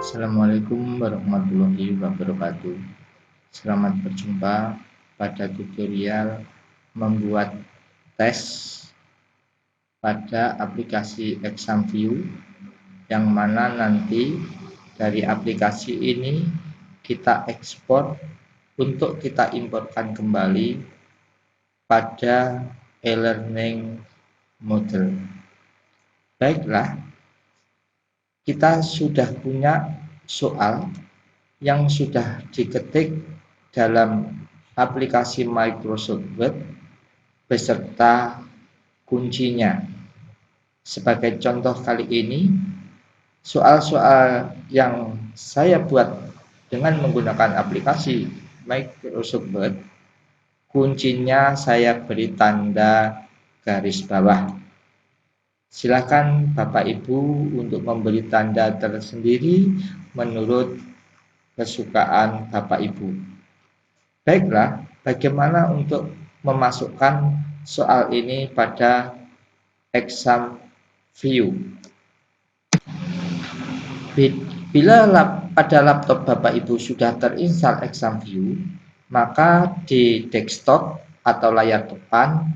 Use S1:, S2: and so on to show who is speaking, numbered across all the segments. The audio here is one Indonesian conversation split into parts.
S1: Assalamualaikum warahmatullahi wabarakatuh. Selamat berjumpa pada tutorial membuat tes pada aplikasi ExamView, yang mana nanti dari aplikasi ini kita ekspor untuk kita imporkan kembali pada e-learning model. Baiklah, kita sudah punya soal yang sudah diketik dalam aplikasi Microsoft Word beserta kuncinya. Sebagai contoh kali ini, soal-soal yang saya buat dengan menggunakan aplikasi Microsoft Word, kuncinya saya beri tanda garis bawah. Silakan Bapak Ibu untuk memberi tanda tersendiri menurut kesukaan Bapak Ibu. Baiklah, bagaimana untuk memasukkan soal ini pada ExamView? Bila pada laptop Bapak Ibu sudah terinstall ExamView, maka di desktop atau layar depan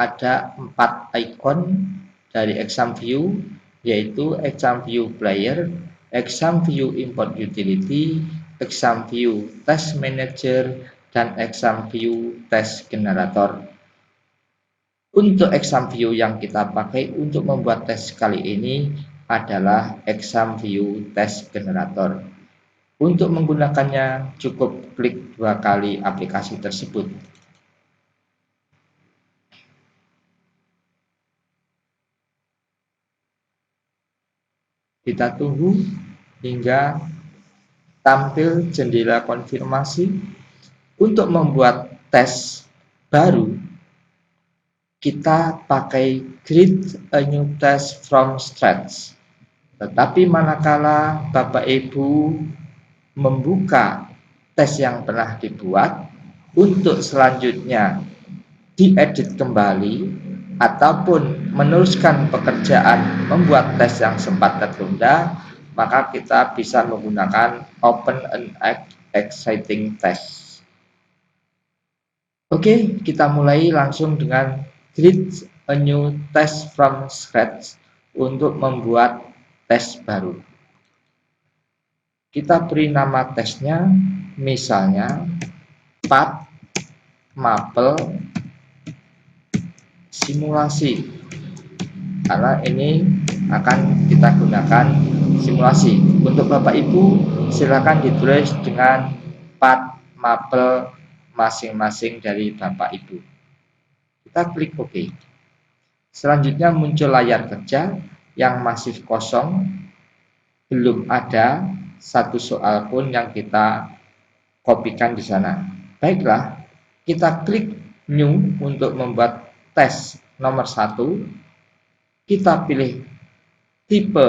S1: ada 4 ikon dari ExamView, yaitu ExamView Player, ExamView Import Utility, ExamView Test Manager, dan ExamView Test Generator. Untuk ExamView yang kita pakai untuk membuat tes kali ini adalah ExamView Test Generator. Untuk menggunakannya cukup klik 2 kali aplikasi tersebut. Kita tunggu hingga tampil jendela konfirmasi. Untuk membuat tes baru, kita pakai create a new test from scratch. Tetapi manakala Bapak Ibu membuka tes yang pernah dibuat, untuk selanjutnya diedit kembali ataupun meneruskan pekerjaan membuat tes yang sempat tertunda, maka kita bisa menggunakan Open an Exciting Test. Oke, kita mulai langsung dengan create a new test from scratch untuk membuat tes baru. Kita beri nama tesnya, misalnya Path Maple Simulasi, karena ini akan kita gunakan simulasi. Untuk Bapak Ibu, silakan ditulis dengan Path Maple masing-masing dari Bapak Ibu. Kita klik OK. Selanjutnya muncul layar kerja yang masih kosong, belum ada satu soal pun yang kita kopikan di sana. Baiklah, kita klik New untuk membuat tes nomor 1. Kita pilih tipe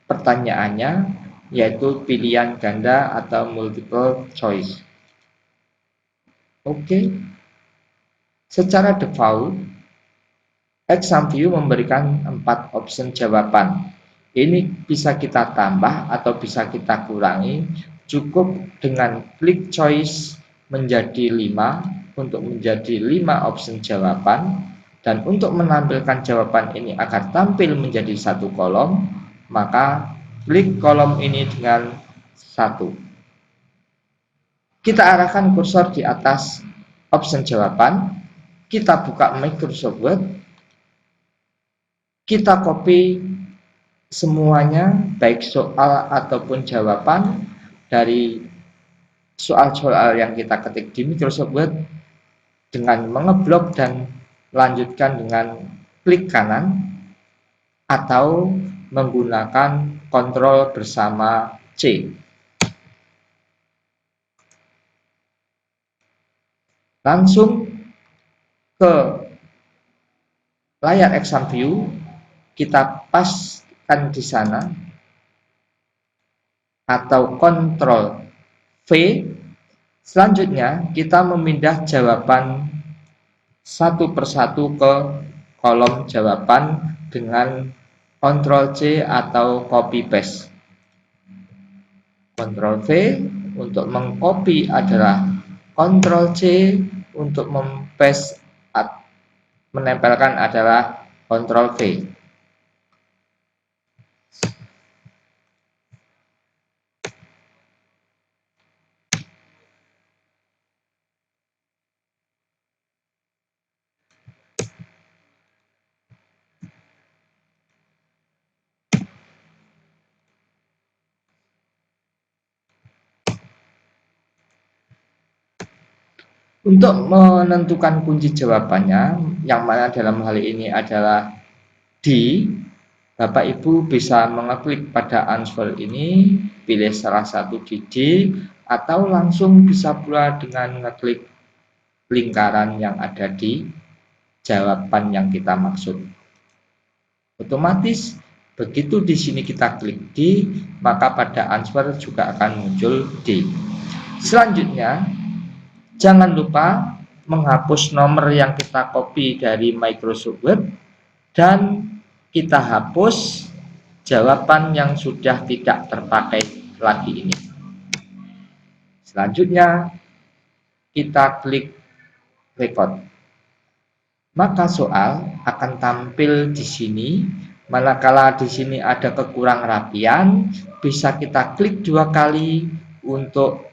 S1: pertanyaannya, yaitu pilihan ganda atau multiple choice. Oke. Secara default, ExamView memberikan 4 opsi jawaban. Ini bisa kita tambah atau bisa kita kurangi. Cukup dengan klik choice menjadi 5 untuk menjadi 5 opsi jawaban. Dan untuk menampilkan jawaban ini agar tampil menjadi satu kolom, maka klik kolom ini dengan 1. Kita arahkan kursor di atas opsi jawaban. Kita buka Microsoft Word. Kita copy semuanya, baik soal ataupun jawaban dari soal-soal yang kita ketik di Microsoft Word dengan mengeblok dan lanjutkan dengan klik kanan atau menggunakan Ctrl bersama C. Langsung ke layar ExamView, kita paskan di sana atau Ctrl V. Selanjutnya kita memindah jawaban satu persatu ke kolom jawaban dengan Ctrl C atau copy paste. Ctrl V, untuk mengcopy adalah Ctrl C, untuk mempaste menempelkan adalah Ctrl V. Untuk menentukan kunci jawabannya, yang mana dalam hal ini adalah D, Bapak Ibu bisa mengeklik pada answer ini, pilih salah satu di D, atau langsung bisa pula dengan ngeklik lingkaran yang ada di jawaban yang kita maksud. Otomatis begitu di sini kita klik D, maka pada answer juga akan muncul D. Selanjutnya, jangan lupa menghapus nomor yang kita copy dari Microsoft Word dan kita hapus jawaban yang sudah tidak terpakai lagi ini. Selanjutnya kita klik record. Maka soal akan tampil di sini. Manakala di sini ada kekurang rapian, bisa kita klik 2 kali untuk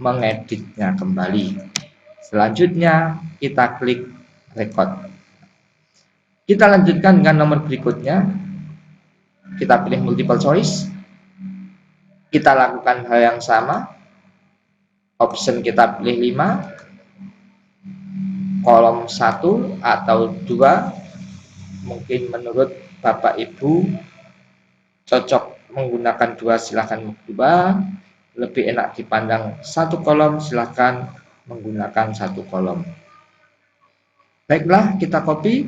S1: mengeditnya kembali. Selanjutnya kita klik record. Kita lanjutkan dengan nomor berikutnya. Kita pilih multiple choice. Kita lakukan hal yang sama. Option kita pilih 5. Kolom 1 atau 2. Mungkin menurut Bapak Ibu cocok menggunakan 2, silahkan 2. Lebih enak dipandang 1 kolom, silahkan menggunakan 1 kolom. Baiklah, kita copy.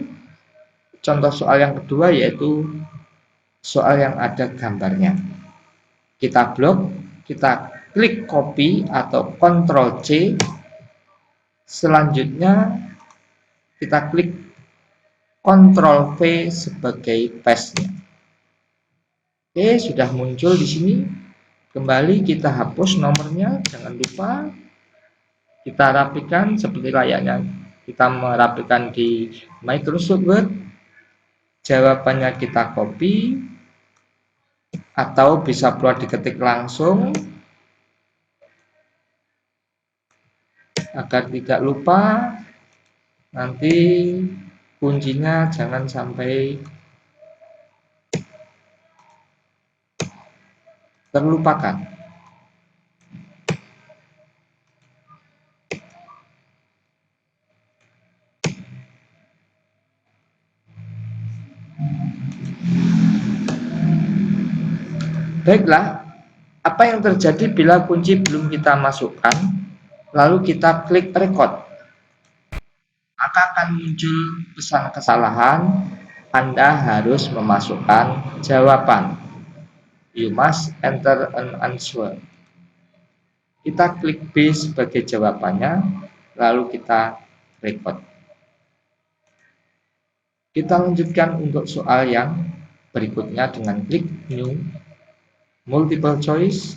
S1: Contoh soal yang kedua yaitu soal yang ada gambarnya. Kita blok, kita klik copy atau Ctrl C. Selanjutnya kita klik Ctrl V sebagai paste-nya. Oke, sudah muncul di sini. Kembali kita hapus nomornya, jangan lupa. Kita rapikan seperti layaknya kita merapikan di Microsoft Word. Jawabannya kita copy atau bisa pula diketik langsung agar tidak lupa. Nanti kuncinya jangan sampai terlupakan. Baiklah, apa yang terjadi bila kunci belum kita masukkan, lalu kita klik record? Maka akan muncul pesan kesalahan, Anda harus memasukkan jawaban. You must enter an answer. Kita klik B sebagai jawabannya, lalu kita record. Kita lanjutkan untuk soal yang berikutnya dengan klik New, Multiple Choice.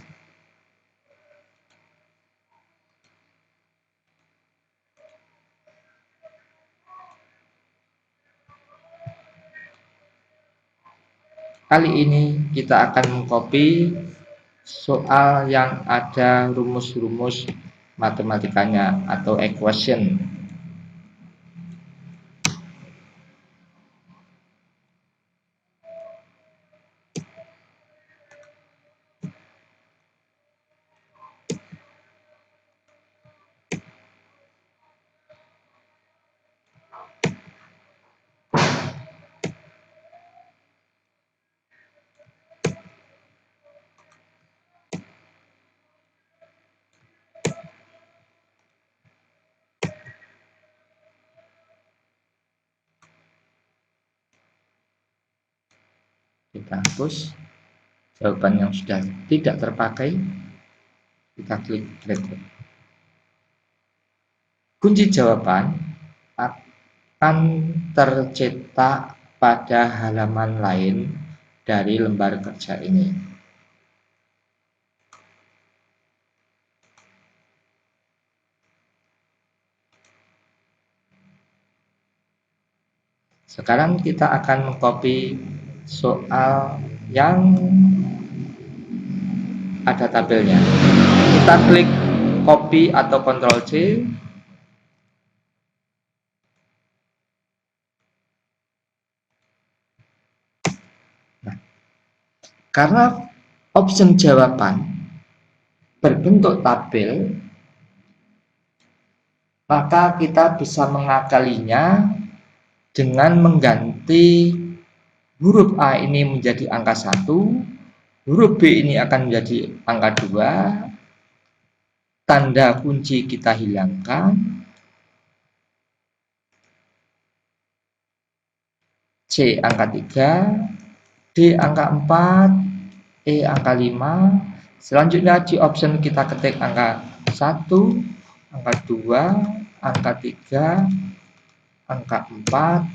S1: Kali ini kita akan mengcopy soal yang ada rumus-rumus matematikanya atau equation. Kita hapus jawaban yang sudah tidak terpakai, kita klik record. Kunci jawaban akan tercetak pada halaman lain dari lembar kerja ini. Sekarang kita akan mengcopy soal yang ada tabelnya. Kita klik copy atau Ctrl C. Nah, karena option jawaban berbentuk tabel, maka kita bisa mengakalinya dengan mengganti huruf A ini menjadi angka 1, huruf B ini akan menjadi angka 2, tanda kunci kita hilangkan, C angka 3, D angka 4, E angka 5. Selanjutnya di option kita ketik angka 1, angka 2, angka 3, angka 4,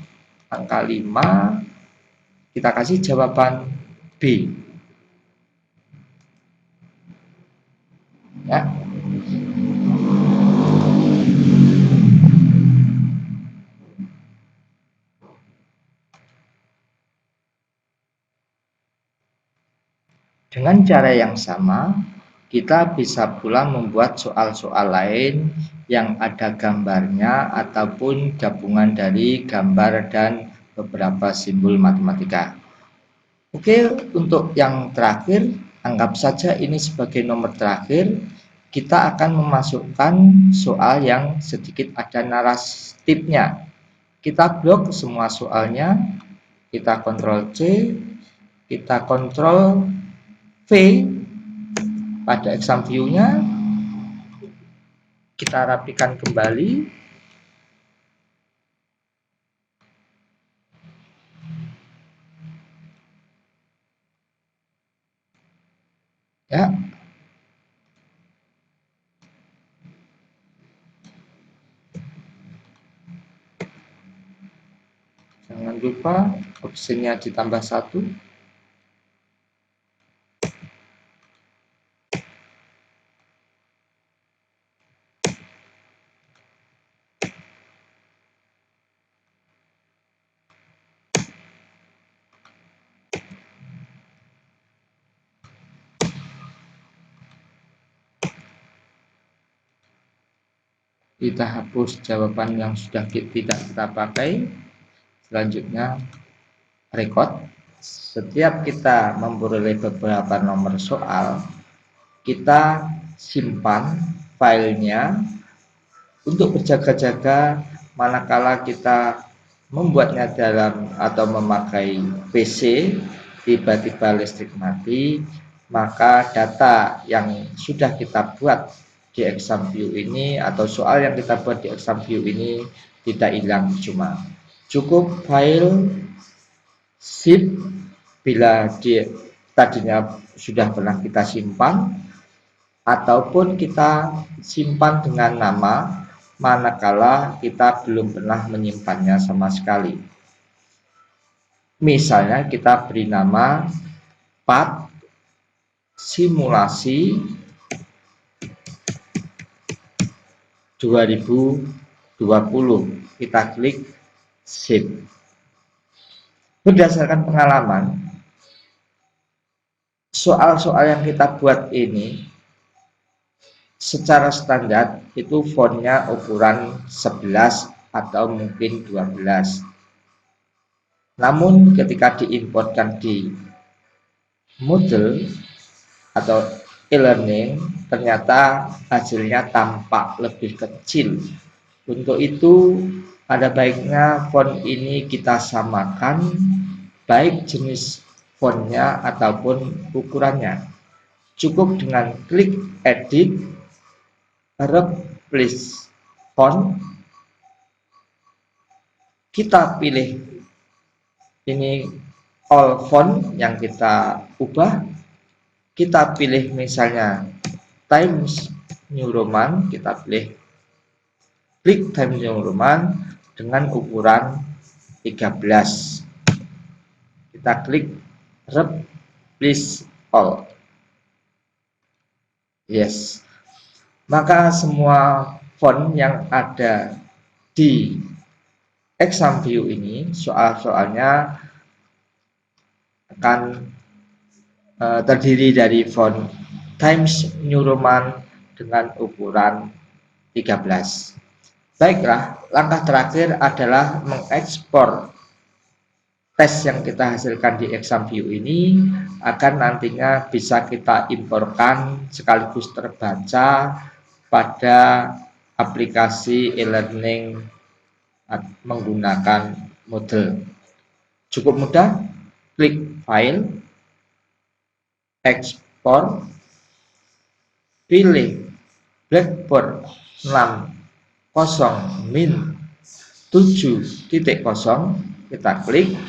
S1: angka 5. Kita kasih jawaban B. Ya. Dengan cara yang sama, kita bisa pula membuat soal-soal lain yang ada gambarnya ataupun gabungan dari gambar dan beberapa simbol matematika. Oke, untuk yang terakhir, anggap saja ini sebagai nomor terakhir. Kita akan memasukkan soal yang sedikit ada naratifnya. Kita blok semua soalnya, kita Ctrl C, kita Ctrl V pada exam view-nya, kita rapikan kembali. Ya. Jangan lupa opsinya ditambah 1. Kita hapus jawaban yang sudah tidak kita pakai. Selanjutnya record. Setiap kita memperoleh beberapa nomor soal, kita simpan filenya untuk berjaga-jaga manakala kita membuatnya dalam atau memakai PC, tiba-tiba listrik mati, maka data yang sudah kita buat di exam view ini atau soal yang kita buat di exam view ini tidak hilang cuma. Cukup file zip bila tadinya sudah pernah kita simpan, ataupun kita simpan dengan nama manakala kita belum pernah menyimpannya sama sekali. Misalnya kita beri nama part simulasi 2020. Kita klik save. Berdasarkan pengalaman, soal-soal yang kita buat ini secara standar itu fontnya ukuran 11 atau mungkin 12. Namun ketika diimportkan di Moodle atau e-learning, ternyata hasilnya tampak lebih kecil. Untuk itu ada baiknya font ini kita samakan, baik jenis fontnya ataupun ukurannya. Cukup dengan klik edit, replace font, kita pilih ini all font yang kita ubah, kita pilih misalnya Times New Roman, kita pilih klik Times New Roman dengan ukuran 13. Kita klik replace all. Yes. Maka semua font yang ada di exam view ini soal-soalnya akan terdiri dari font Times New Roman dengan ukuran 13. Baiklah, langkah terakhir adalah mengekspor tes yang kita hasilkan di exam view ini akan nantinya bisa kita imporkan sekaligus terbaca pada aplikasi e-learning menggunakan Moodle. Cukup mudah, klik file, ekspor, pilih Blackboard 6.0 min 7.0, kita klik,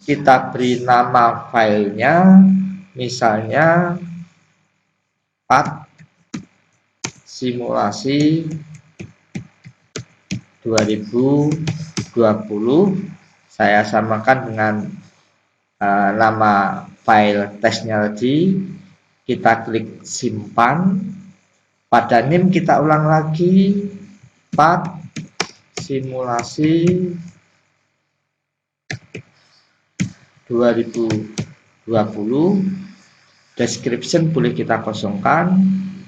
S1: kita beri nama filenya, misalnya Path Simulasi 2020, saya samakan dengan nama file tesnya tadi, kita klik simpan, pada name kita ulang lagi, Path Simulasi 2020, description boleh kita kosongkan,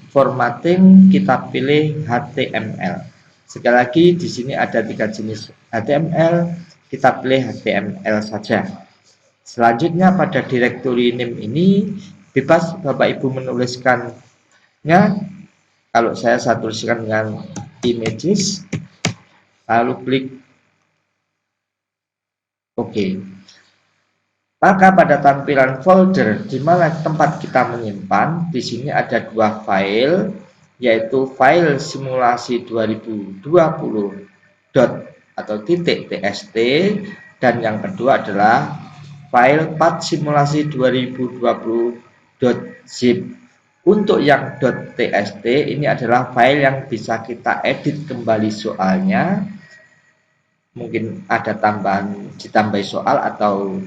S1: formatting kita pilih HTML. Sekali lagi di sini ada 3 jenis HTML, kita pilih HTML saja. Selanjutnya pada directory name ini bebas Bapak Ibu menuliskannya. Kalau saya tuliskan dengan images, lalu klik OK. Maka pada tampilan folder di mana tempat kita menyimpan, di sini ada 2 file, yaitu file simulasi 2020 atau .txt, dan yang kedua adalah file path simulasi 2020.zip. Untuk yang .txt ini adalah file yang bisa kita edit kembali soalnya, mungkin ada ditambahi soal atau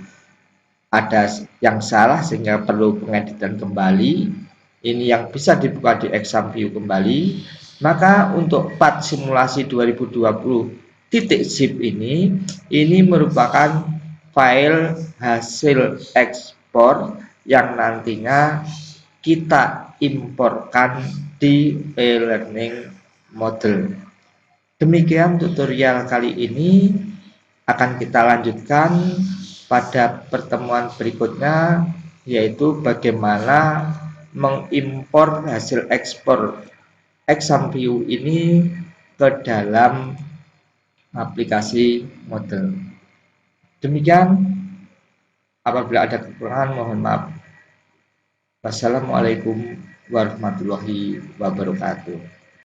S1: ada yang salah sehingga perlu pengeditan kembali. Ini yang bisa dibuka di exam view kembali. Maka untuk path simulasi 2020.zip ini merupakan file hasil ekspor yang nantinya kita imporkan di e-learning Moodle. Demikian tutorial kali ini, akan kita lanjutkan pada pertemuan berikutnya, yaitu bagaimana mengimpor hasil ekspor exam view ini ke dalam aplikasi Moodle. Demikian, apabila ada kekurangan mohon maaf. Wassalamualaikum warahmatullahi wabarakatuh.